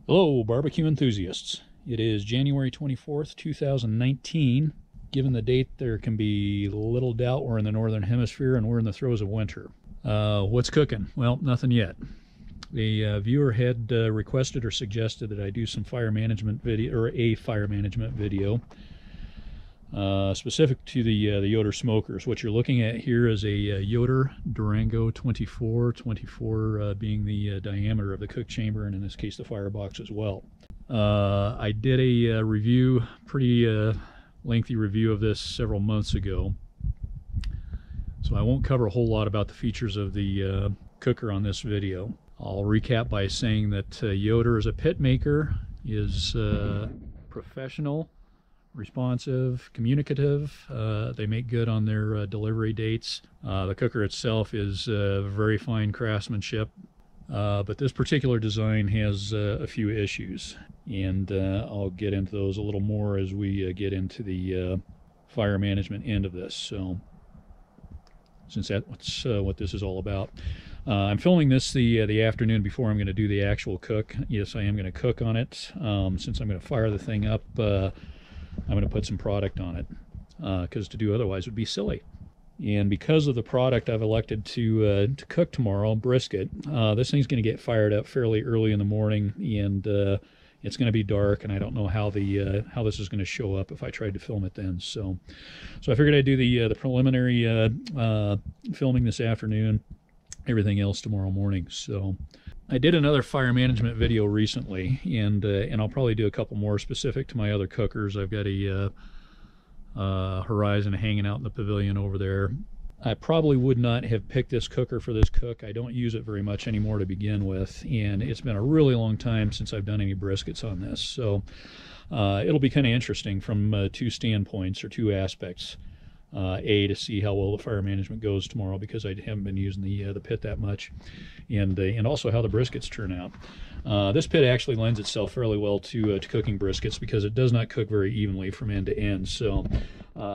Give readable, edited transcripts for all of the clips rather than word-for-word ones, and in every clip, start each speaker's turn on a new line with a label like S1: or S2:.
S1: Hello, barbecue enthusiasts. It is January 24th, 2019. Given the date, there can be little doubt we're in the Northern Hemisphere and we're in the throes of winter. What's cooking? Well, nothing yet. The viewer had requested or suggested that I do some fire management video, or a fire management video, specific to the Yoder smokers. What you're looking at here is a Yoder Durango 24 being the diameter of the cook chamber, and in this case the firebox as well. I did a review, pretty lengthy review of this several months ago, so I won't cover a whole lot about the features of the cooker on this video. I'll recap by saying that Yoder as a pit maker is professional, responsive, communicative. They make good on their delivery dates. The cooker itself is very fine craftsmanship, but this particular design has a few issues, and I'll get into those a little more as we get into the fire management end of this. So, since that's what this is all about. I'm filming this the afternoon before I'm going to do the actual cook. Yes, I am going to cook on it. Since I'm going to fire the thing up, I'm going to put some product on it, because to do otherwise would be silly. And because of the product I've elected to cook tomorrow, brisket, this thing's going to get fired up fairly early in the morning, and it's going to be dark, and I don't know how this is going to show up if I tried to film it then. So I figured I'd do the preliminary filming this afternoon, everything else tomorrow morning. So I did another fire management video recently, and I'll probably do a couple more specific to my other cookers. I've got a Horizon hanging out in the pavilion over there. I probably would not have picked this cooker for this cook. I don't use it very much anymore to begin with, and it's been a really long time since I've done any briskets on this. So it'll be kind of interesting from two standpoints, or two aspects. To see how well the fire management goes tomorrow, because I haven't been using the pit that much, and also how the briskets turn out. This pit actually lends itself fairly well to cooking briskets, because it does not cook very evenly from end to end. So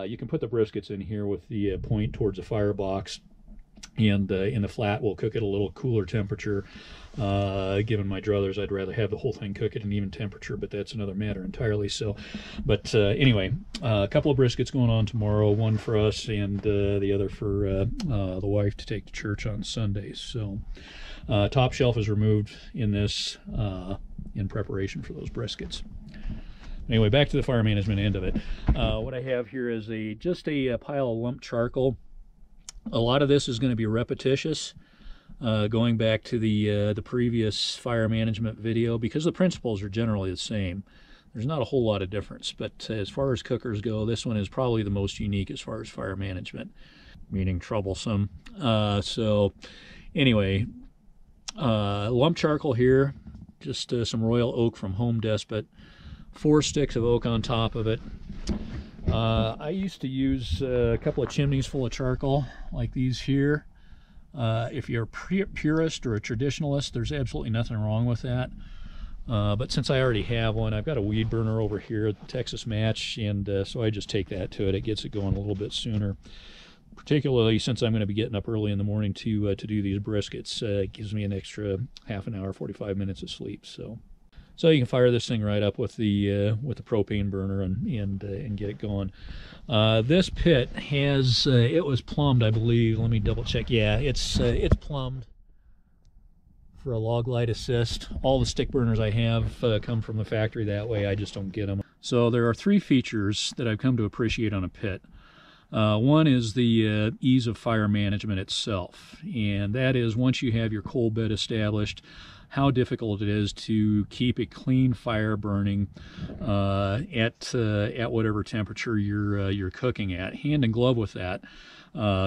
S1: you can put the briskets in here with the point towards the firebox, and in the flat we'll cook at a little cooler temperature. Given my druthers, I'd rather have the whole thing cook at an even temperature, but that's another matter entirely. So, but anyway, a couple of briskets going on tomorrow, one for us and the other for the wife to take to church on Sundays. So top shelf is removed in this in preparation for those briskets. Anyway, back to the fire management end of it. What I have here is just a pile of lump charcoal. A lot of this is going to be repetitious, going back to the previous fire management video, because the principles are generally the same. There's not a whole lot of difference, but as far as cookers go, this one is probably the most unique as far as fire management, meaning troublesome. So anyway, lump charcoal here, just some royal oak from Home Despot, 4 sticks of oak on top of it. I used to use a couple of chimneys full of charcoal like these here. If you're a purist or a traditionalist, there's absolutely nothing wrong with that. But since I already have one, I've got a weed burner over here at the Texas Match, and so I just take that to it. It gets it going a little bit sooner, particularly since I'm going to be getting up early in the morning to do these briskets. It gives me an extra half an hour, 45 minutes of sleep. So you can fire this thing right up with the propane burner and get it going. This pit has it was plumbed, I believe. Let me double check. Yeah, it's plumbed for a log light assist. All the stick burners I have come from the factory that way. I just don't get them. So there are 3 features that I've come to appreciate on a pit. One is the ease of fire management itself, and that is, once you have your coal bed established, how difficult it is to keep a clean fire burning at whatever temperature you're cooking at. Hand in glove with that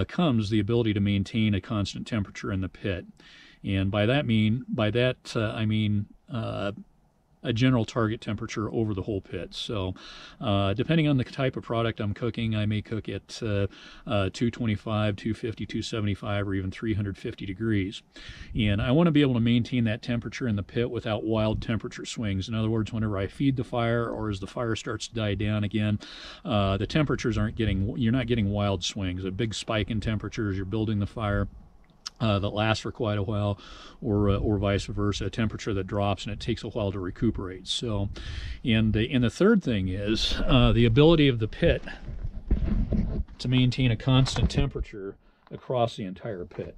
S1: comes the ability to maintain a constant temperature in the pit, and by that I mean a general target temperature over the whole pit. So depending on the type of product I'm cooking, I may cook at 225, 250, 275, or even 350 degrees. And I want to be able to maintain that temperature in the pit without wild temperature swings. In other words, whenever I feed the fire, or as the fire starts to die down again, the temperatures you're not getting wild swings, a big spike in temperatures. You're building the fire. that lasts for quite a while, or vice versa, a temperature that drops and it takes a while to recuperate. So, and the third thing is the ability of the pit to maintain a constant temperature across the entire pit.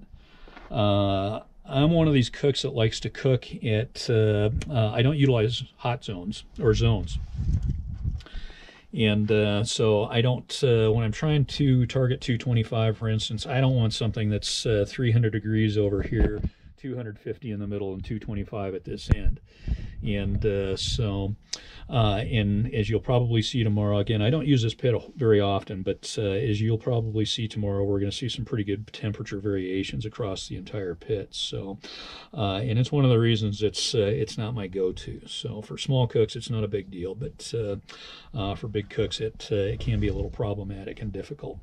S1: I'm one of these cooks that likes to cook at, I don't utilize hot zones or zones. And so I don't, when I'm trying to target 225, for instance, I don't want something that's 300 degrees over here, 250 in the middle, and 225 at this end. And and as you'll probably see tomorrow, again, I don't use this pit very often, but as you'll probably see tomorrow, we're going to see some pretty good temperature variations across the entire pit. So, and it's one of the reasons it's not my go-to. So for small cooks, it's not a big deal, but for big cooks, it can be a little problematic and difficult.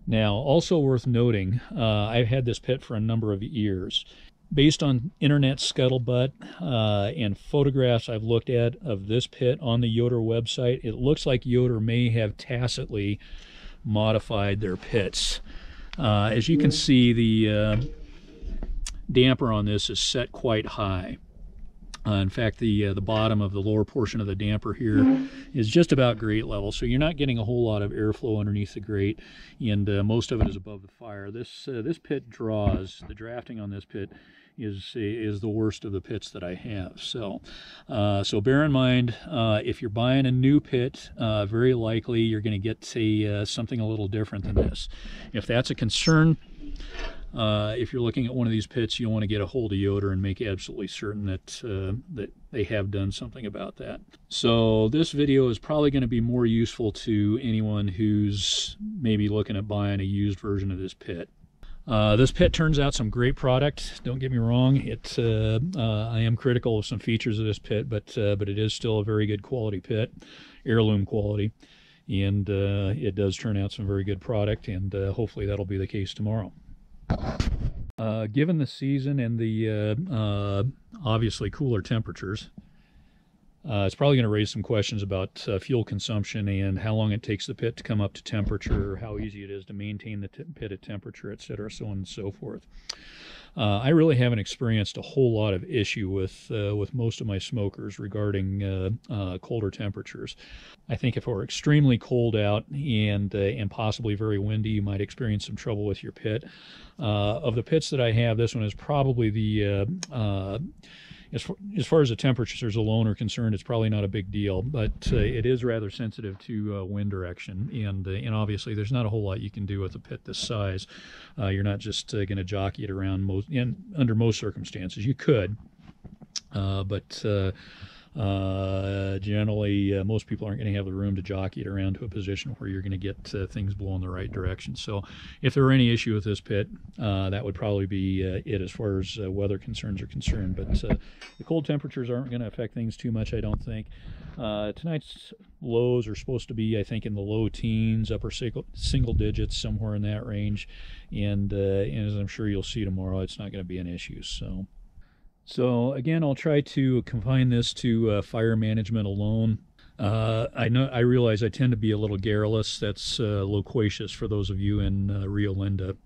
S1: Now, also worth noting, I've had this pit for a number of years. Based on internet scuttlebutt and photographs I've looked at of this pit on the Yoder website, it looks like Yoder may have tacitly modified their pits. As you can see, the damper on this is set quite high. In fact, the bottom of the lower portion of the damper here is just about grate level, so you're not getting a whole lot of airflow underneath the grate, and most of it is above the fire. This pit draws, the drafting on this pit is the worst of the pits that I have. So so bear in mind, if you're buying a new pit, very likely you're going to get something a little different than this. If that's a concern, if you're looking at one of these pits, you'll want to get a hold of Yoder and make absolutely certain that they have done something about that. So this video is probably going to be more useful to anyone who's maybe looking at buying a used version of this pit. This pit turns out some great product. Don't get me wrong. I am critical of some features of this pit, but it is still a very good quality pit, heirloom quality, and it does turn out some very good product, and hopefully that'll be the case tomorrow. Given the season and the obviously cooler temperatures, it's probably going to raise some questions about fuel consumption and how long it takes the pit to come up to temperature, how easy it is to maintain the pit at temperature, etc., so on and so forth. I really haven't experienced a whole lot of issue with most of my smokers regarding colder temperatures. I think if it were extremely cold out and possibly very windy, you might experience some trouble with your pit. Of the pits that I have, this one is probably the as far as the temperatures alone are concerned, it's probably not a big deal, but it is rather sensitive to wind direction, and obviously there's not a whole lot you can do with a pit this size. You're not just going to jockey it around under most circumstances. You could, but generally most people aren't going to have the room to jockey it around to a position where you're going to get things blowing the right direction. So if there were any issue with this pit, that would probably be it as far as weather concerns are concerned. But the cold temperatures aren't going to affect things too much, I don't think. Tonight's lows are supposed to be, I think, in the low teens, upper single digits, somewhere in that range. And as I'm sure you'll see tomorrow, it's not going to be an issue. So again, I'll try to confine this to fire management alone. I realize I tend to be a little garrulous. That's loquacious for those of you in Rio Linda.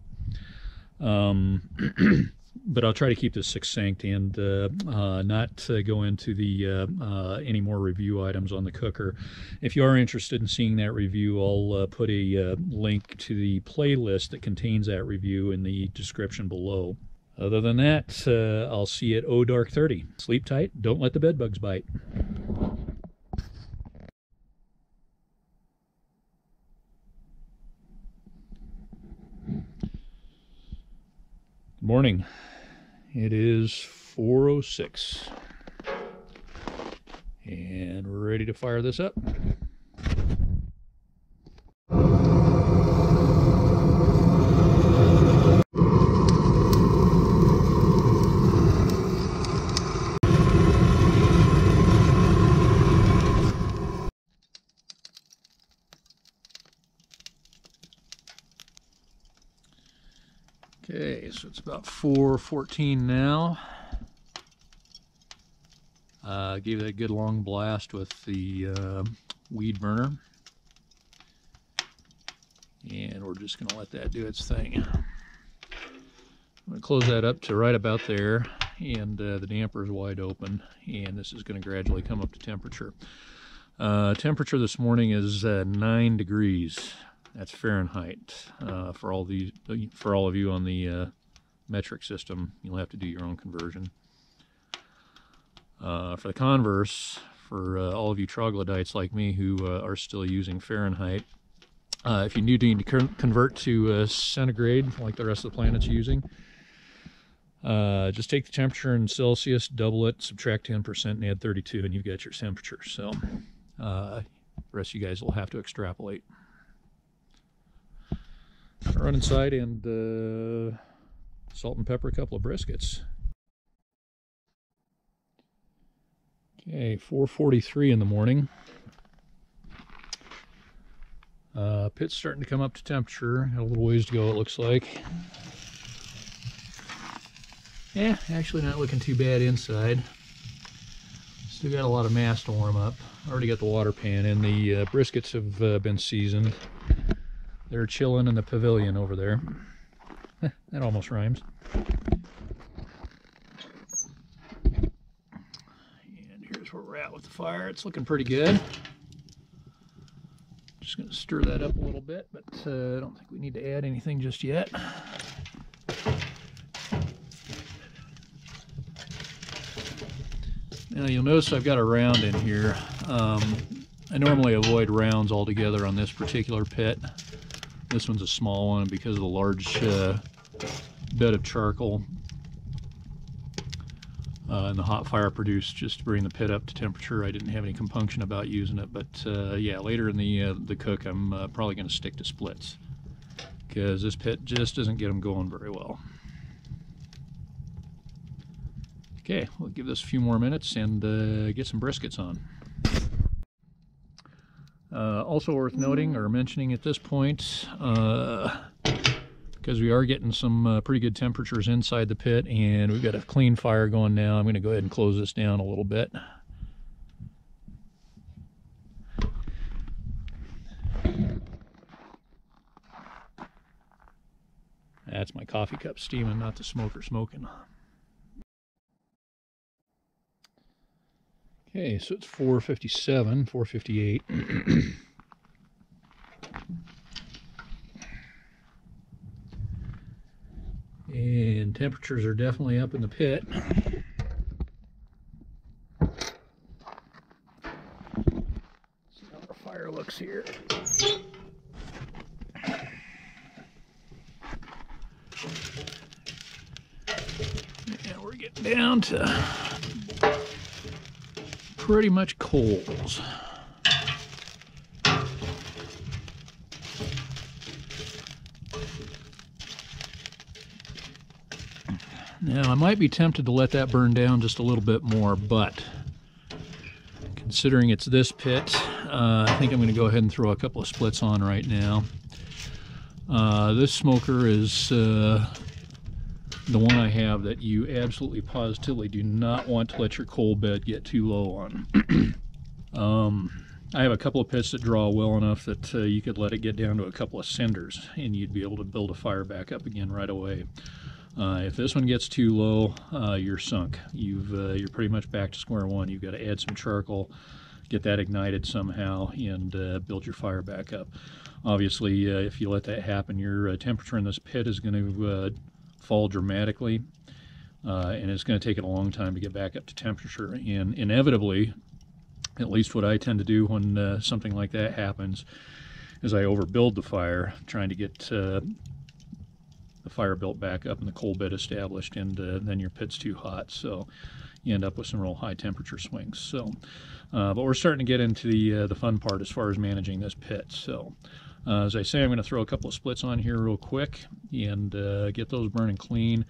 S1: But I'll try to keep this succinct and not go into the any more review items on the cooker. If you are interested in seeing that review, I'll put a link to the playlist that contains that review in the description below. Other than that, I'll see you at dark 30. Sleep tight, don't let the bed bugs bite. Good morning. It is 4:06. And we're ready to fire this up. Okay, so it's about 4:14 now. Gave that a good long blast with the weed burner. And we're just going to let that do its thing. going to close that up to right about there, and the damper is wide open, and this is going to gradually come up to temperature. Temperature this morning is 9 degrees. That's Fahrenheit. For all of you on the metric system, you'll have to do your own conversion. For the converse, for all of you troglodytes like me who are still using Fahrenheit, if you need to convert to centigrade like the rest of the planet's using, just take the temperature in Celsius, double it, subtract 10%, and add 32, and you've got your temperature. So the rest of you guys will have to extrapolate. I'll run inside and salt and pepper a couple of briskets. Okay, 4:43 in the morning. Pit's starting to come up to temperature. Got a little ways to go, it looks like. Yeah, actually not looking too bad inside. Still got a lot of mass to warm up. Already got the water pan in. The briskets have been seasoned. They're chilling in the pavilion over there. That almost rhymes. And here's where we're at with the fire. It's looking pretty good. Just going to stir that up a little bit, but I don't think we need to add anything just yet. Now you'll notice I've got a round in here. I normally avoid rounds altogether on this particular pit. This one's a small one because of the large bed of charcoal and the hot fire produced just to bring the pit up to temperature. I didn't have any compunction about using it, but yeah, later in the cook I'm probably going to stick to splits because this pit just doesn't get them going very well. Okay, we'll give this a few more minutes and get some briskets on. Also worth noting or mentioning at this point, because we are getting some pretty good temperatures inside the pit and we've got a clean fire going now, I'm going to go ahead and close this down a little bit. That's my coffee cup steaming, not the smoker smoking. Okay, so it's 4:57, 4:58. And temperatures are definitely up in the pit. See how our fire looks here. And we're getting down to pretty much coals. Now I might be tempted to let that burn down just a little bit more, but considering it's this pit, I think I'm going to go ahead and throw a couple of splits on right now. This smoker is the one I have that you absolutely positively do not want to let your coal bed get too low on. I have a couple of pits that draw well enough that you could let it get down to a couple of cinders and you'd be able to build a fire back up again right away. If this one gets too low, you're sunk. You're pretty much back to square one. You've got to add some charcoal, get that ignited somehow, and build your fire back up. Obviously, if you let that happen, your temperature in this pit is going to fall dramatically, and it's going to take it a long time to get back up to temperature. And inevitably, at least what I tend to do when something like that happens, is I overbuild the fire, trying to get the fire built back up and the coal bed established, and then your pit's too hot, so you end up with some real high temperature swings. So, but we're starting to get into the fun part as far as managing this pit. So, as I say, I'm going to throw a couple of splits on here real quick and get those burning clean.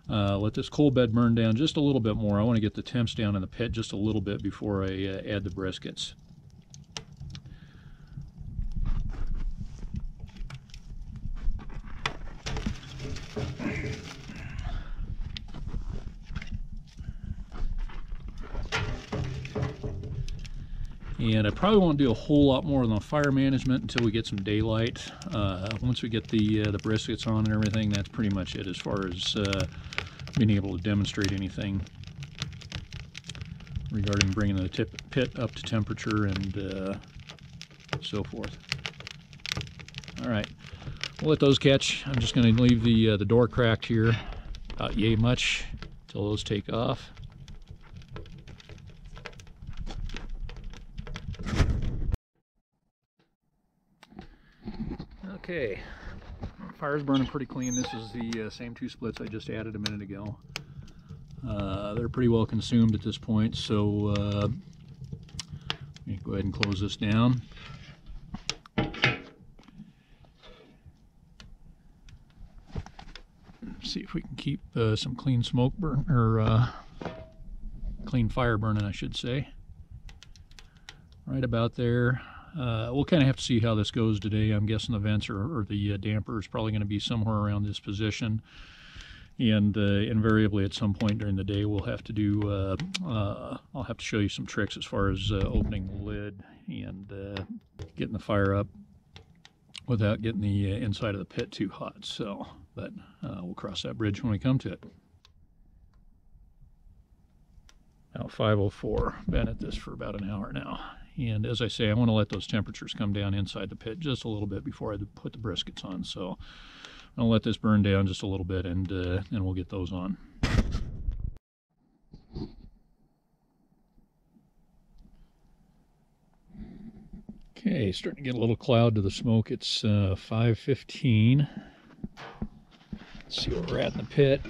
S1: Let this coal bed burn down just a little bit more. I want to get the temps down in the pit just a little bit before I add the briskets. And I probably won't do a whole lot more on the fire management until we get some daylight. Once we get the briskets on and everything, that's pretty much it as far as being able to demonstrate anything regarding bringing the pit up to temperature and so forth. All right, we'll let those catch. I'm just going to leave the door cracked here about yay much until those take off. Okay, fire's burning pretty clean. This is the same 2 splits I just added a minute ago. They're pretty well consumed at this point, so let me go ahead and close this down. See if we can keep some clean smoke burn, or clean fire burning, I should say. Right about there. We'll kind of have to see how this goes today. I'm guessing the vents or the damper is probably going to be somewhere around this position. And invariably at some point during the day we'll have to do, I'll have to show you some tricks as far as opening the lid and getting the fire up without getting the inside of the pit too hot. So, but we'll cross that bridge when we come to it. Now 5:04, been at this for about an hour now. And as I say, I want to let those temperatures come down inside the pit just a little bit before I put the briskets on. So I'll let this burn down just a little bit and we'll get those on. Okay, starting to get a little cloud to the smoke. It's 5:15. Let's see where we're at in the pit.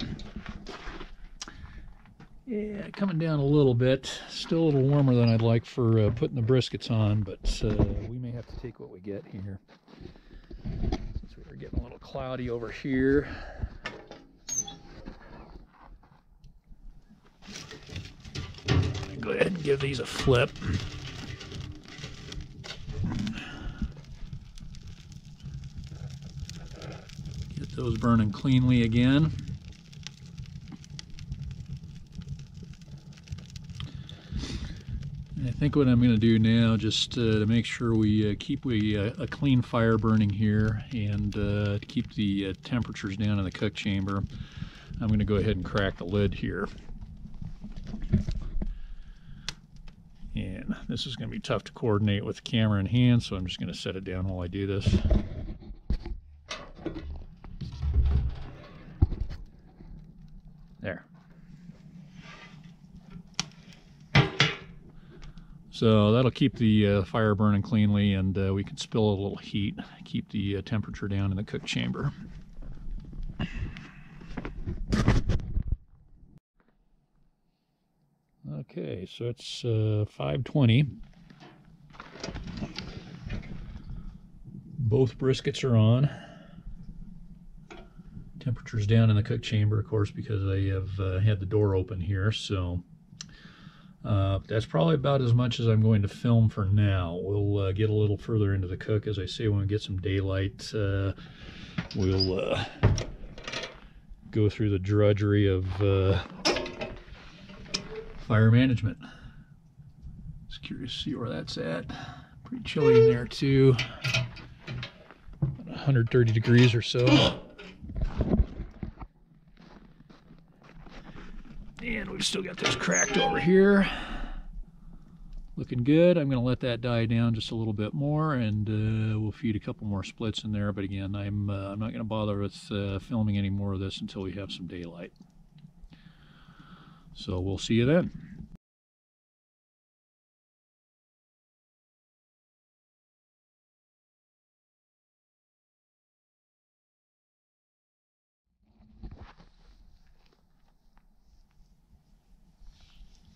S1: Yeah, coming down a little bit. Still a little warmer than I'd like for putting the briskets on, but we may have to take what we get here. Since we were getting a little cloudy over here. Go ahead and give these a flip. Get those burning cleanly again. I think what I'm going to do now, just to make sure we keep a clean fire burning here and to keep the temperatures down in the cook chamber, I'm going to go ahead and crack the lid here. And this is going to be tough to coordinate with the camera in hand, so I'm just going to set it down while I do this. There. So that'll keep the fire burning cleanly, and we can spill a little heat, keep the temperature down in the cook chamber. Okay, so it's 5:20. Both briskets are on. Temperature's down in the cook chamber, of course, because I have had the door open here, so that's probably about as much as I'm going to film for now. We'll get a little further into the cook. As I say, when we get some daylight, we'll go through the drudgery of fire management. Just curious to see where that's at. Pretty chilly in there too. About 130 degrees or so. And we've still got this cracked over here. Looking good. I'm going to let that die down just a little bit more, and we'll feed a couple more splits in there. But again, I'm not going to bother with filming any more of this until we have some daylight. So we'll see you then.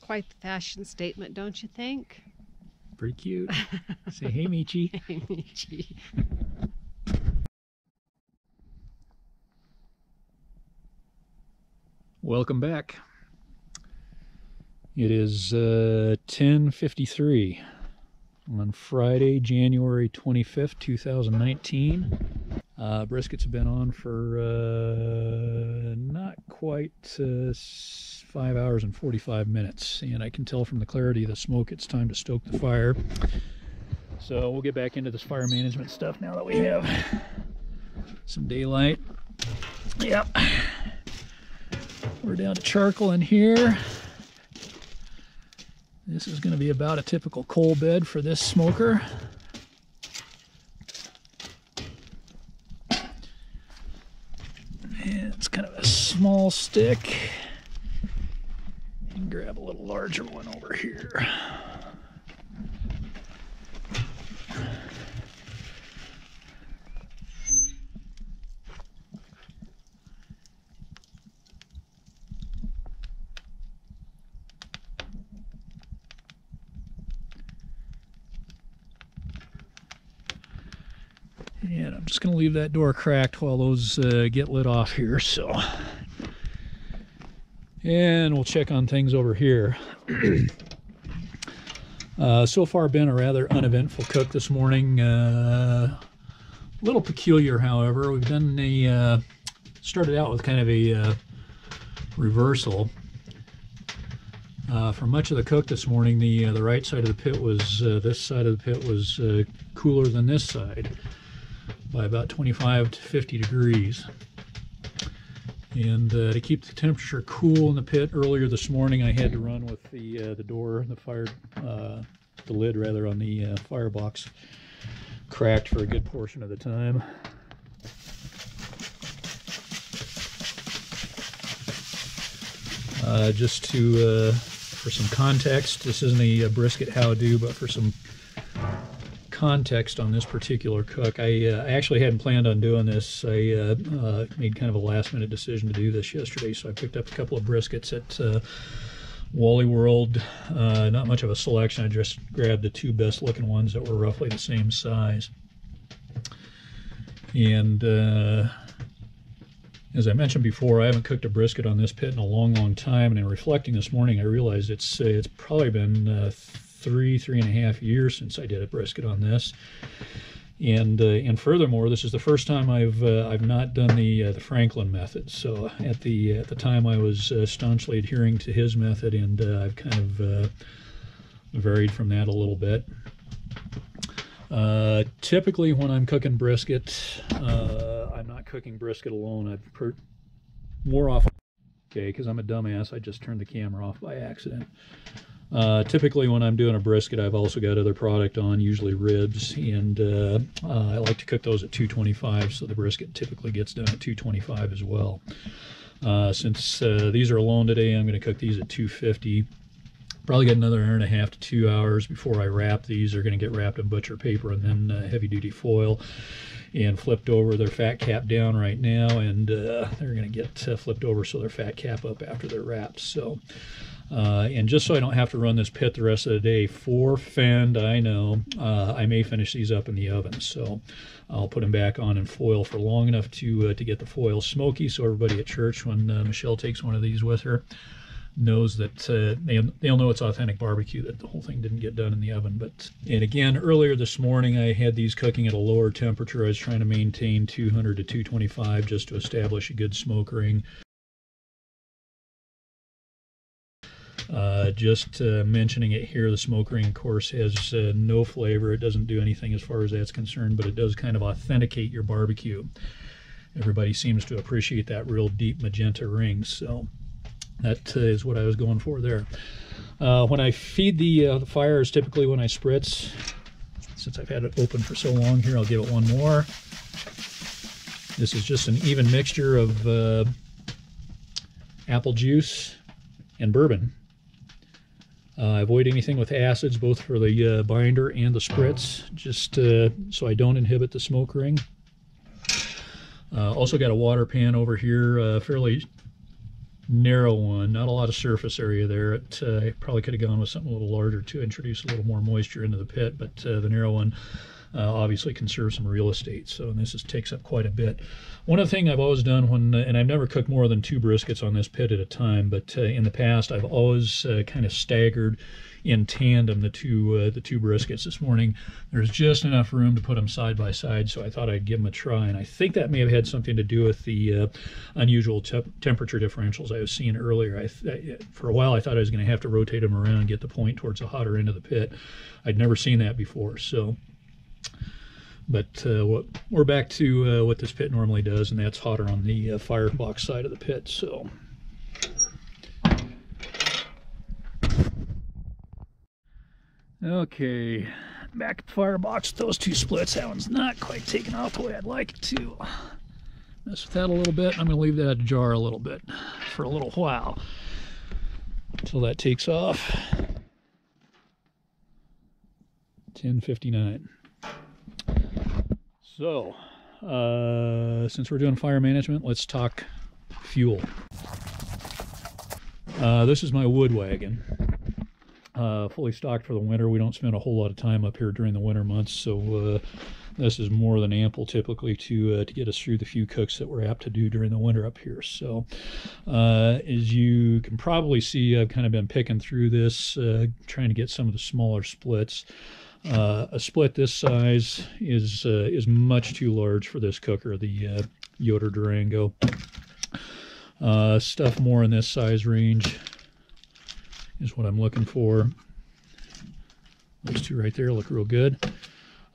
S2: Quite the fashion statement, don't you think?
S1: Pretty cute. Say, hey, Michi.
S2: Hey, Michi.
S1: Welcome back. It is 10:53 on Friday, January 25th, 2019. Briskets have been on for not quite quite 5 hours and 45 minutes, and I can tell from the clarity of the smoke it's time to stoke the fire. So we'll get back into this fire management stuff now that we have some daylight. Yep. We're down to charcoal in here. This is going to be about a typical coal bed for this smoker. And it's kind of a small stick. And grab a little larger one over here. And I'm just going to leave that door cracked while those get lit off here. And we'll check on things over here. So far been a rather uneventful cook this morning. A little peculiar, however. We've done started out with kind of a reversal. For much of the cook this morning, the right side of the pit was, this side of the pit was cooler than this side by about 25 to 50 degrees. And to keep the temperature cool in the pit, earlier this morning I had to run with the door, the lid rather, on the firebox cracked for a good portion of the time. Just to for some context, this isn't a brisket how-do, but for some context on this particular cook, I actually hadn't planned on doing this. I made kind of a last-minute decision to do this yesterday, so I picked up a couple of briskets at Wally World. Not much of a selection. I just grabbed the two best-looking ones that were roughly the same size. And as I mentioned before, I haven't cooked a brisket on this pit in a long, long time, and in reflecting this morning, I realized it's probably been 3.5 years since I did a brisket on this. And furthermore, this is the first time I've not done the Franklin method. So at the time I was staunchly adhering to his method, and I've kind of varied from that a little bit. Typically when I'm cooking brisket, I'm not cooking brisket alone. More often, okay, because I'm a dumbass, I just turned the camera off by accident. Typically when I'm doing a brisket, I've also got other product on, usually ribs, and I like to cook those at 225, so the brisket typically gets done at 225 as well. Since these are alone today, I'm going to cook these at 250. Probably get another 1.5 to 2 hours before I wrap these. They're going to get wrapped in butcher paper and then heavy-duty foil and flipped over. Their fat cap down right now, and they're going to get flipped over so their fat cap up after they're wrapped. So, and just so I don't have to run this pit the rest of the day, for fend, I know, I may finish these up in the oven. So I'll put them back on in foil for long enough to get the foil smoky, so everybody at church, when Michelle takes one of these with her, knows that they'll know it's authentic barbecue, that the whole thing didn't get done in the oven. And again, earlier this morning I had these cooking at a lower temperature. I was trying to maintain 200 to 225 just to establish a good smoke ring. Just mentioning it here, the smoke ring, of course, has no flavor. It doesn't do anything as far as that's concerned, but it does kind of authenticate your barbecue. Everybody seems to appreciate that real deep magenta ring, so that is what I was going for there. When I feed the fires, typically when I spritz, since I've had it open for so long here, I'll give it one more. This is just an even mixture of apple juice and bourbon. Avoid anything with acids, both for the binder and the spritz, just so I don't inhibit the smoke ring. Also got a water pan over here, fairly narrow one, not a lot of surface area there. I probably could have gone with something a little larger to introduce a little more moisture into the pit, but the narrow one obviously conserves some real estate, so this takes up quite a bit. One other thing I've always done when, and I've never cooked more than 2 briskets on this pit at a time, but in the past I've always kind of staggered in tandem, the two briskets this morning. There's just enough room to put them side by side, so I thought I'd give them a try. And I think that may have had something to do with the unusual temperature differentials I was seeing earlier. For a while, I thought I was going to have to rotate them around and get the point towards the hotter end of the pit. I'd never seen that before, so. But we're back to what this pit normally does, and that's hotter on the firebox side of the pit. So, okay, back at the firebox with those two splits. That one's not quite taken off the way I'd like it to. Mess with that a little bit. I'm going to leave that ajar a little bit for a little while until that takes off. 10:59. So, since we're doing fire management, let's talk fuel. This is my wood wagon, fully stocked for the winter. We don't spend a whole lot of time up here during the winter months, so this is more than ample typically to get us through the few cooks that we're apt to do during the winter up here. So, as you can probably see, I've kind of been picking through this, trying to get some of the smaller splits. A split this size is much too large for this cooker, the Yoder Durango. Stuff more in this size range is what I'm looking for. Those two right there look real good.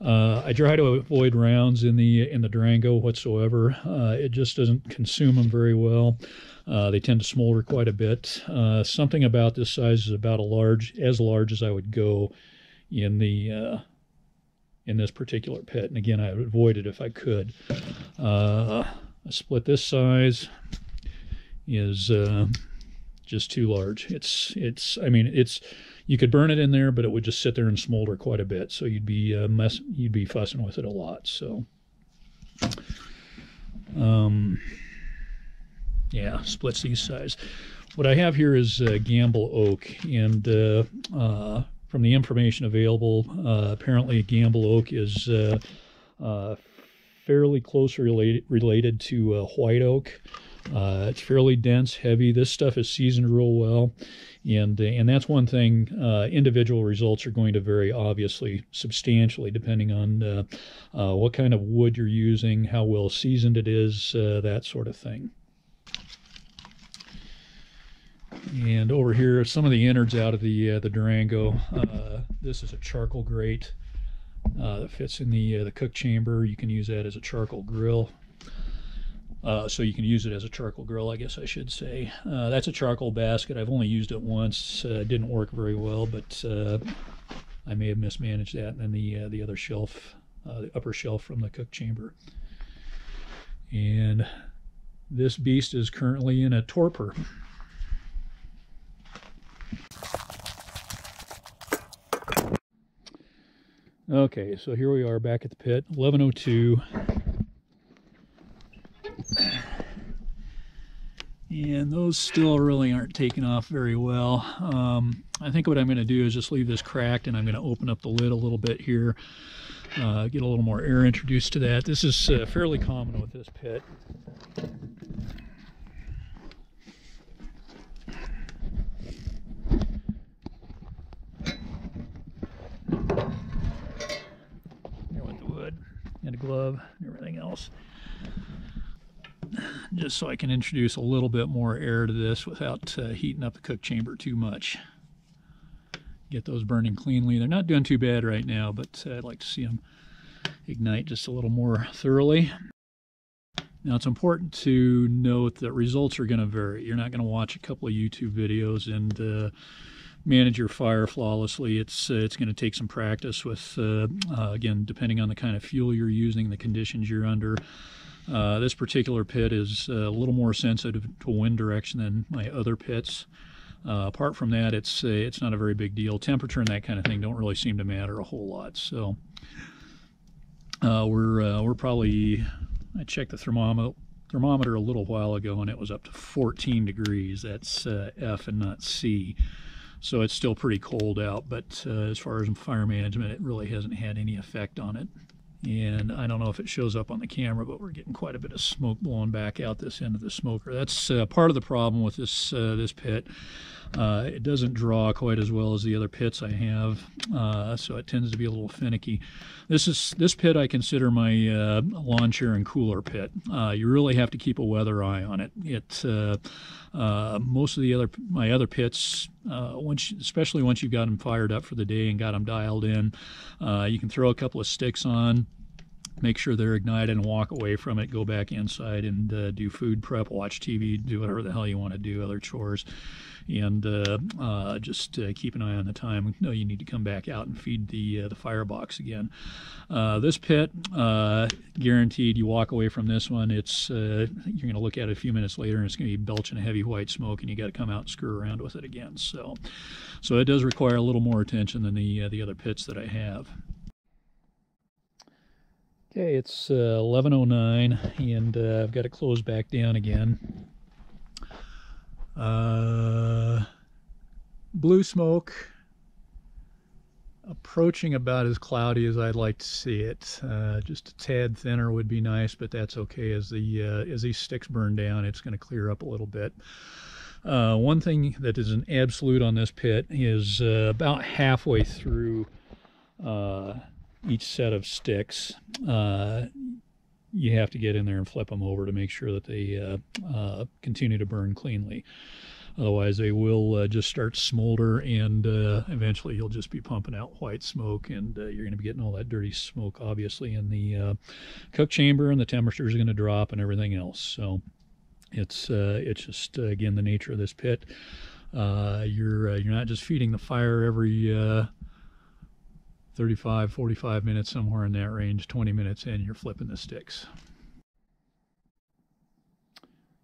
S1: I try to avoid rounds in the Durango whatsoever. It just doesn't consume them very well. They tend to smolder quite a bit. Something about this size is about as large as I would go in this particular pit, and again, I would avoid it if I could. A split this size is just too large. I mean, you could burn it in there, but it would just sit there and smolder quite a bit. So you'd be fussing with it a lot. So, yeah, splits these size. What I have here is Gamble oak, and from the information available, apparently Gamble oak is fairly closely related to white oak. It's fairly dense, heavy. This stuff is seasoned real well, and that's one thing. Individual results are going to vary, obviously, substantially, depending on what kind of wood you're using, how well seasoned it is, that sort of thing. And over here, some of the innards out of the Durango. This is a charcoal grate that fits in the cook chamber. You can use that as a charcoal grill. So you can use it as a charcoal grill, I guess I should say. That's a charcoal basket. I've only used it once. It didn't work very well, but I may have mismanaged that. And then the other shelf, the upper shelf from the cook chamber. And this beast is currently in a torpor. Okay, so here we are back at the pit, 11:02. And those still really aren't taking off very well. I think what I'm going to do is just leave this cracked, and I'm going to open up the lid a little bit here, get a little more air introduced to that. This is fairly common with this pit. There with the wood and a glove and everything else. Just so I can introduce a little bit more air to this without heating up the cook chamber too much. Get those burning cleanly. They're not doing too bad right now, but I'd like to see them ignite just a little more thoroughly. Now, it's important to note that results are going to vary. You're not going to watch a couple of YouTube videos and manage your fire flawlessly. It's going to take some practice with, again, depending on the kind of fuel you're using, the conditions you're under. This particular pit is a little more sensitive to wind direction than my other pits. Apart from that, it's not a very big deal. Temperature and that kind of thing don't really seem to matter a whole lot. So we're probably, I checked the thermometer a little while ago, and it was up to 14 degrees. That's F and not C. So it's still pretty cold out, but as far as fire management, it really hasn't had any effect on it. And I don't know if it shows up on the camera, but we're getting quite a bit of smoke blowing back out this end of the smoker. That's part of the problem with this pit. It doesn't draw quite as well as the other pits I have, so it tends to be a little finicky. This pit I consider my lawn chair and cooler pit. You really have to keep a weather eye on it. Most of my other pits, especially once you've got them fired up for the day and got them dialed in, you can throw a couple of sticks on, make sure they're ignited, and walk away from it, go back inside and do food prep, watch TV, do whatever the hell you want to do, other chores, and just keep an eye on the time. No, you need to come back out and feed the firebox again. This pit, guaranteed you walk away from this one, you're going to look at it a few minutes later and it's going to be belching a heavy white smoke, and you got to come out and screw around with it again. So it does require a little more attention than the other pits that I have. Okay, it's 11:09, and I've got it closed back down again. Blue smoke, approaching about as cloudy as I'd like to see it. Just a tad thinner would be nice, but that's okay. As these sticks burn down, it's going to clear up a little bit. One thing that is an absolute on this pit is about halfway through each set of sticks, you have to get in there and flip them over to make sure that they continue to burn cleanly. Otherwise they will just start to smolder, and eventually you'll just be pumping out white smoke, and you're going to be getting all that dirty smoke obviously in the cook chamber, and the temperature is going to drop and everything else. So it's just again the nature of this pit. You're not just feeding the fire every 35, 45 minutes, somewhere in that range. 20 minutes in, you're flipping the sticks.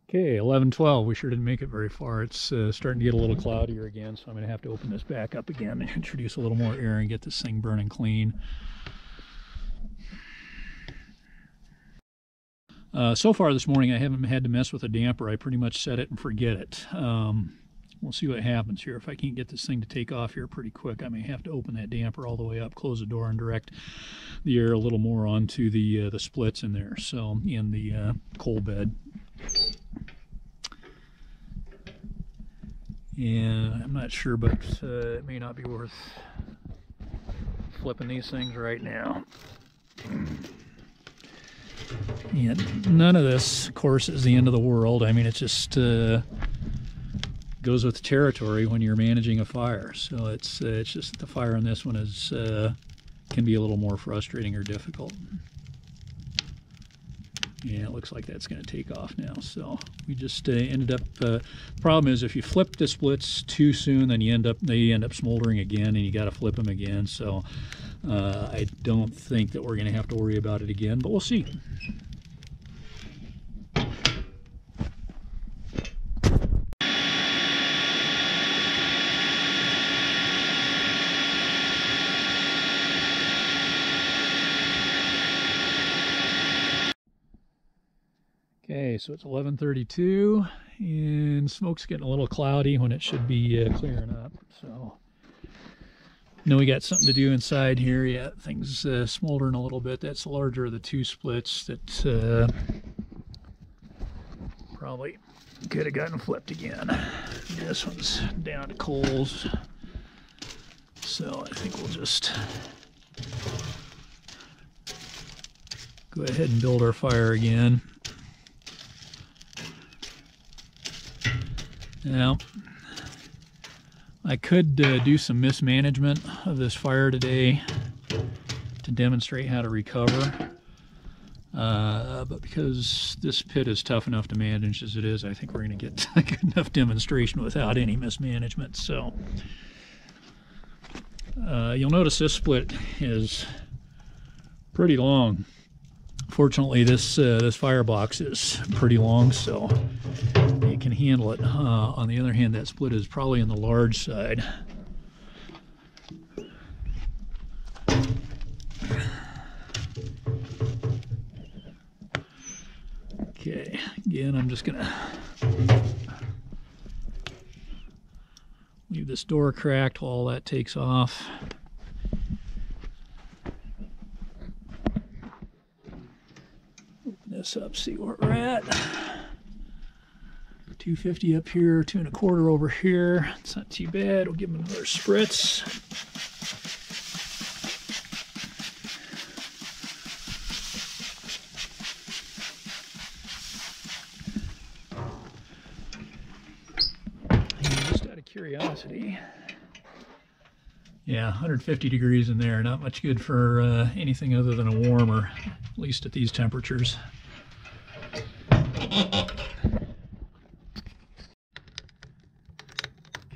S1: Okay, 11:12. We sure didn't make it very far. It's starting to get a little cloudier again, so I'm going to have to open this back up again and introduce a little more air and get this thing burning clean. So far this morning, I haven't had to mess with a damper. I pretty much set it and forget it. We'll see what happens here. If I can't get this thing to take off here pretty quick, I may have to open that damper all the way up, close the door, and direct the air a little more onto the splits in there, so in the coal bed. And I'm not sure, but it may not be worth flipping these things right now. And none of this, of course, is the end of the world. I mean, it's just goes with the territory when you're managing a fire. So it's just that the fire on this one is can be a little more frustrating or difficult. Yeah, it looks like that's going to take off now. So we just ended up. The problem is if you flip the splits too soon, then they end up smoldering again, and you got to flip them again. So I don't think that we're going to have to worry about it again, but we'll see. Okay, so it's 11:32, and smoke's getting a little cloudy when it should be clearing up. So, know we got something to do inside here. Yeah, things smoldering a little bit. That's the larger of the two splits that probably could have gotten flipped again. This one's down to coals, so I think we'll just go ahead and build our fire again. Now, I could do some mismanagement of this fire today to demonstrate how to recover, but because this pit is tough enough to manage as it is, I think we're going to get a good enough demonstration without any mismanagement. So you'll notice this split is pretty long. Fortunately, this firebox is pretty long, so you can handle it. On the other hand, that split is probably on the large side. Okay, again, I'm just gonna leave this door cracked while all that takes off. Open this up, see where we're at. 250 up here, 2 1/4 over here. It's not too bad. We'll give them another spritz. And just out of curiosity, yeah, 150 degrees in there. Not much good for anything other than a warmer, at least at these temperatures.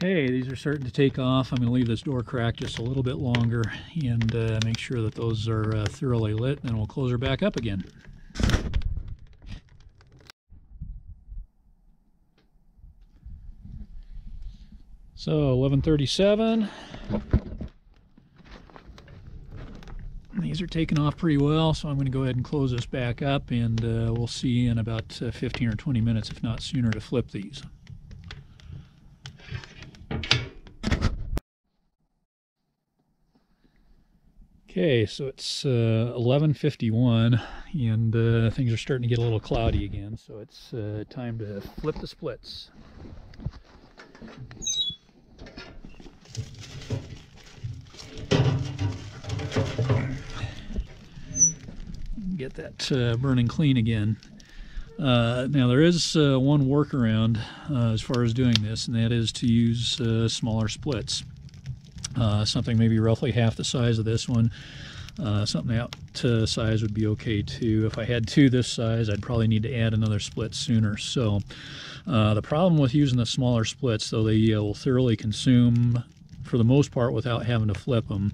S1: Okay, these are starting to take off. I'm going to leave this door cracked just a little bit longer and make sure that those are thoroughly lit, and we'll close her back up again. So 11:37. These are taking off pretty well, so I'm going to go ahead and close this back up, and we'll see in about 15 or 20 minutes, if not sooner, to flip these. Okay, so it's 11:51, and things are starting to get a little cloudy again, so it's time to flip the splits. Get that burning clean again. Now there is one workaround as far as doing this, and that is to use smaller splits. Something maybe roughly half the size of this one. Something out to size would be okay too. If I had two this size, I'd probably need to add another split sooner. So the problem with using the smaller splits, though they will thoroughly consume for the most part without having to flip them,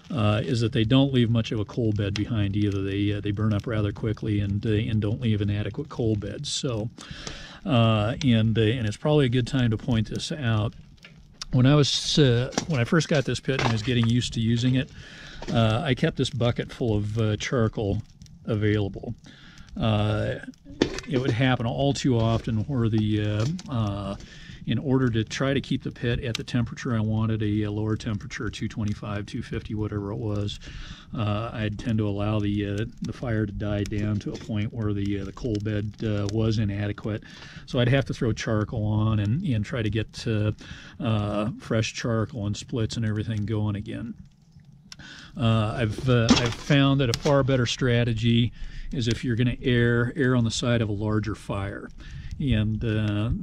S1: is that they don't leave much of a coal bed behind either. They burn up rather quickly and don't leave an adequate coal bed. So and it's probably a good time to point this out. When I first got this pit and was getting used to using it, I kept this bucket full of charcoal available. It would happen all too often where in order to try to keep the pit at the temperature I wanted, a lower temperature, 225, 250, whatever it was, I'd tend to allow the fire to die down to a point where the coal bed was inadequate. So I'd have to throw charcoal on and try to get fresh charcoal and splits and everything going again. I've found that a far better strategy is if you're going to err on the side of a larger fire. And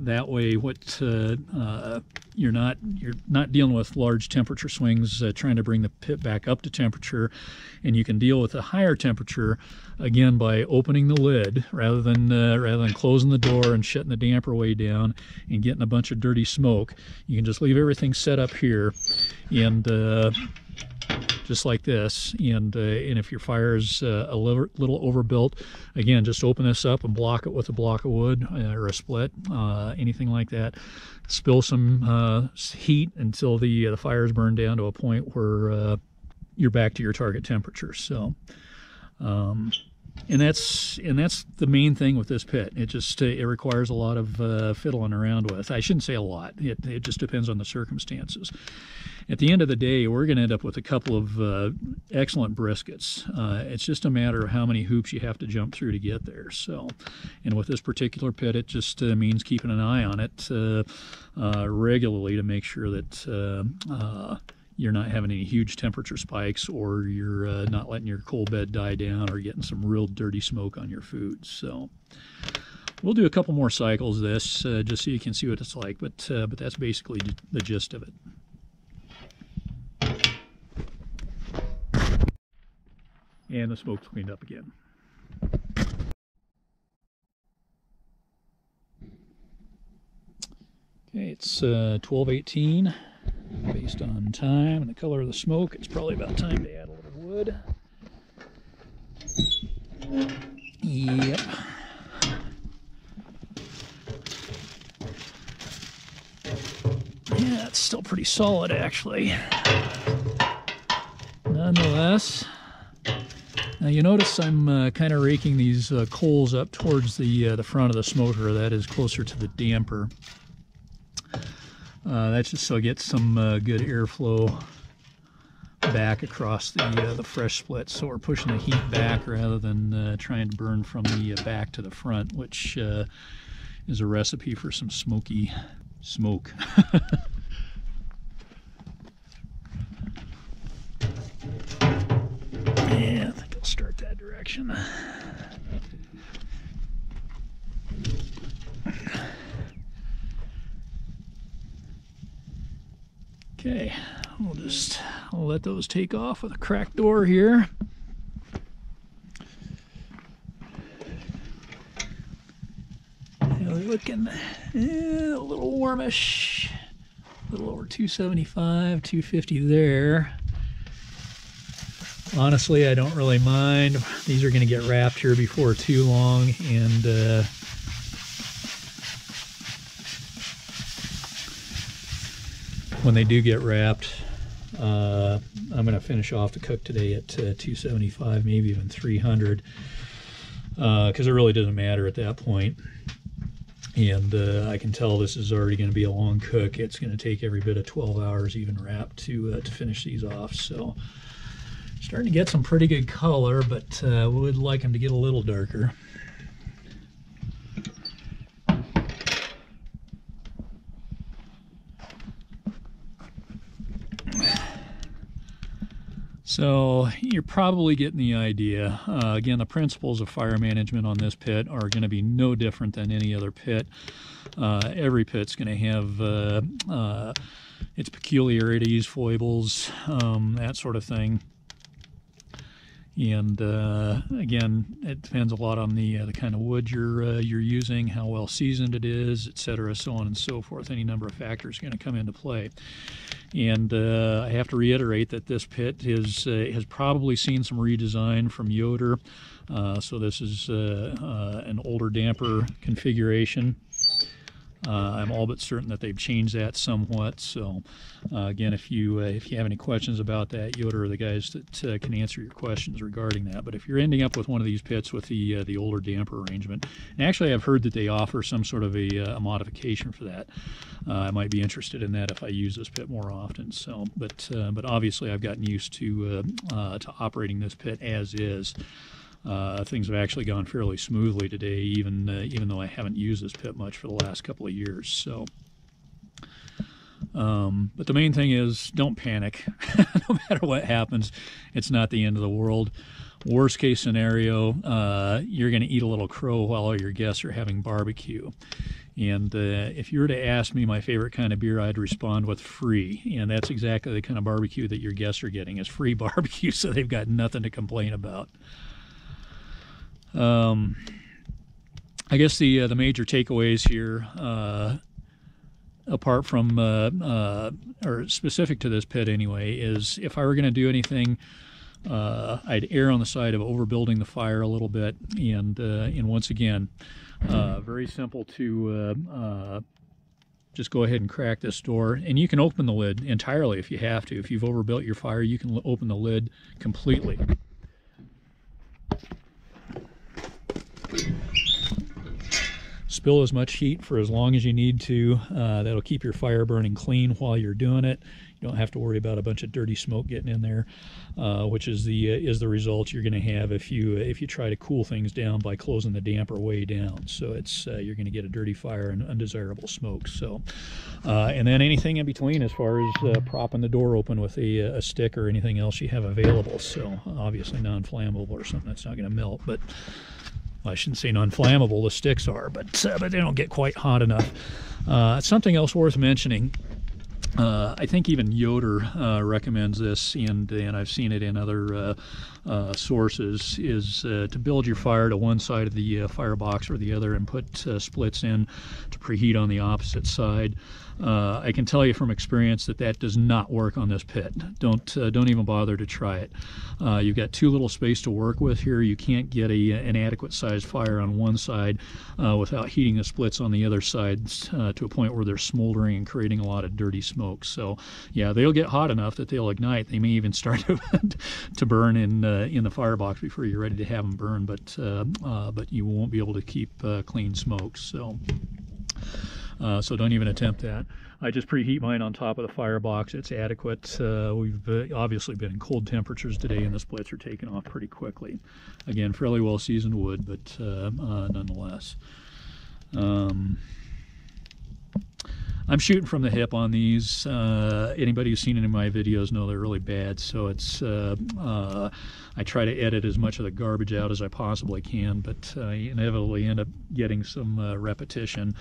S1: that way, you're not dealing with large temperature swings, trying to bring the pit back up to temperature, and you can deal with a higher temperature again by opening the lid rather than closing the door and shutting the damper way down and getting a bunch of dirty smoke. You can just leave everything set up here, and just like this, and if your fire is a little overbuilt, again, just open this up and block it with a block of wood or a split, anything like that. Spill some heat until the fire is burned down to a point where you're back to your target temperature. So, and that's the main thing with this pit. It requires a lot of fiddling around with. I shouldn't say a lot. It just depends on the circumstances. At the end of the day, we're going to end up with a couple of excellent briskets. It's just a matter of how many hoops you have to jump through to get there. So, and with this particular pit, it just means keeping an eye on it regularly to make sure that you're not having any huge temperature spikes, or you're not letting your coal bed die down, or getting some real dirty smoke on your food. So we'll do a couple more cycles of this just so you can see what it's like, but that's basically the gist of it. And the smoke's cleaned up again. Okay, it's 12:18. Based on time and the color of the smoke, it's probably about time to add a little wood. Yep. Yeah, it's still pretty solid, actually. Nonetheless, now you notice I'm kind of raking these coals up towards the front of the smoker. That is closer to the damper. That's just so I get some good airflow back across the fresh split. So we're pushing the heat back rather than trying to burn from the back to the front, which is a recipe for some smoky smoke. Yeah, I think I'll start that direction. Okay, I'll let those take off with a cracked door here. They're looking a little warmish, a little over 275, 250 there. Honestly, I don't really mind. These are going to get wrapped here before too long, and when they do get wrapped, I'm going to finish off the cook today at 275, maybe even 300, because it really doesn't matter at that point. And I can tell this is already going to be a long cook. It's going to take every bit of 12 hours, even wrapped, to finish these off. So starting to get some pretty good color, but we would like them to get a little darker. So you're probably getting the idea. Again, the principles of fire management on this pit are going to be no different than any other pit. Every pit's going to have its peculiarities, foibles, that sort of thing. And again, it depends a lot on the kind of wood you're using, how well seasoned it is, etc., so on and so forth. Any number of factors are going to come into play. And I have to reiterate that this pit has probably seen some redesign from Yoder. So this is an older damper configuration. I'm all but certain that they've changed that somewhat. So again, if you have any questions about that, Yoder are the guys that can answer your questions regarding that. But if you're ending up with one of these pits with the older damper arrangement, and actually I've heard that they offer some sort of a modification for that. I might be interested in that if I use this pit more often. So, but obviously I've gotten used to operating this pit as is. Things have actually gone fairly smoothly today, even though I haven't used this pit much for the last couple of years. So, but the main thing is, don't panic. No matter what happens, it's not the end of the world. Worst case scenario, you're going to eat a little crow while all your guests are having barbecue. And if you were to ask me my favorite kind of beer, I'd respond with free. And that's exactly the kind of barbecue that your guests are getting, is free barbecue, so they've got nothing to complain about. I guess the major takeaways here, apart from or specific to this pit anyway, is if I were going to do anything, I'd err on the side of overbuilding the fire a little bit. And once again, very simple to just go ahead and crack this door, and you can open the lid entirely if you have to. If you've overbuilt your fire, you can open the lid completely. Spill as much heat for as long as you need to. That'll keep your fire burning clean while you're doing it. You don't have to worry about a bunch of dirty smoke getting in there, which is the result you're going to have if you try to cool things down by closing the damper way down. So it's you're going to get a dirty fire and undesirable smoke. So, and then anything in between as far as propping the door open with a stick or anything else you have available. So obviously non-flammable or something that's not going to melt, but. I shouldn't say non-flammable, the sticks are, but they don't get quite hot enough. Something else worth mentioning, I think even Yoder recommends this, and I've seen it in other sources, is to build your fire to one side of the firebox or the other and put splits in to preheat on the opposite side. I can tell you from experience that does not work on this pit. Don't even bother to try it. You've got too little space to work with here. You can't get an adequate sized fire on one side without heating the splits on the other sides to a point where they're smoldering and creating a lot of dirty smoke. So yeah, they'll get hot enough that they'll ignite. They may even start to burn in the firebox before you're ready to have them burn, but you won't be able to keep clean smoke. So don't even attempt that. I just preheat mine on top of the firebox. It's adequate. We've obviously been in cold temperatures today, and the splits are taking off pretty quickly. Again, fairly well seasoned wood, but nonetheless. I'm shooting from the hip on these. Anybody who's seen any of my videos know they're really bad, so it's I try to edit as much of the garbage out as I possibly can, but I inevitably end up getting some repetition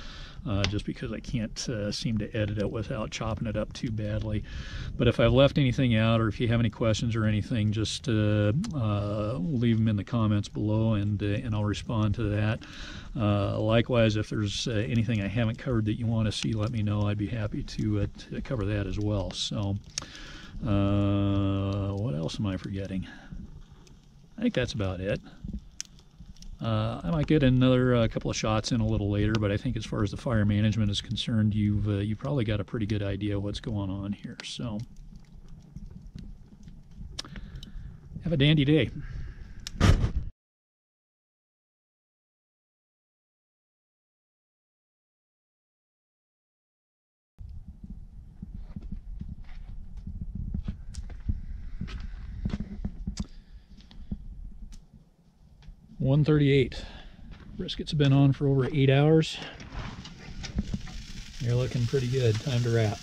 S1: just because I can't seem to edit it without chopping it up too badly. But if I've left anything out, or if you have any questions or anything, just leave them in the comments below, and I'll respond to that. Likewise, if there's anything I haven't covered that you want to see, let me know. I'd be happy to cover that as well. So, what else am I forgetting? I think that's about it. I might get another couple of shots in a little later, but I think as far as the fire management is concerned, you've probably got a pretty good idea what's going on here. So, have a dandy day. .138. Brisket's been on for over 8 hours. You're looking pretty good. Time to wrap.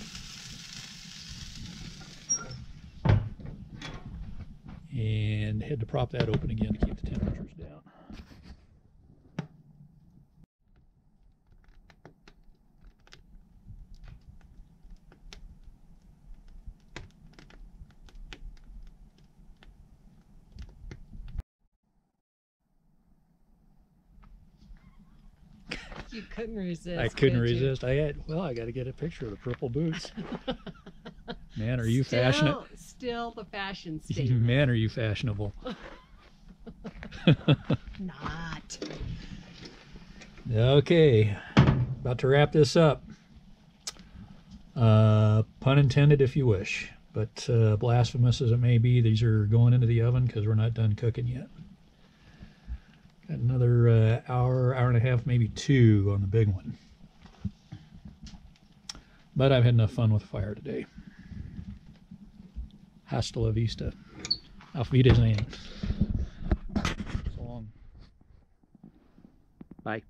S1: And head to prop that open again to keep the temperatures down.
S2: You couldn't resist.
S1: I couldn't resist. I got to get a picture of the purple boots. Man, are you fashionable?
S2: Still the fashion statement.
S1: Man, are you fashionable?
S2: Not.
S1: Okay, about to wrap this up. Pun intended, if you wish. But blasphemous as it may be, these are going into the oven because we're not done cooking yet. Got another hour and a half, maybe 2 on the big one. But I've had enough fun with the fire today. Hasta la vista. Auf Wiedersehen. So long. Bye.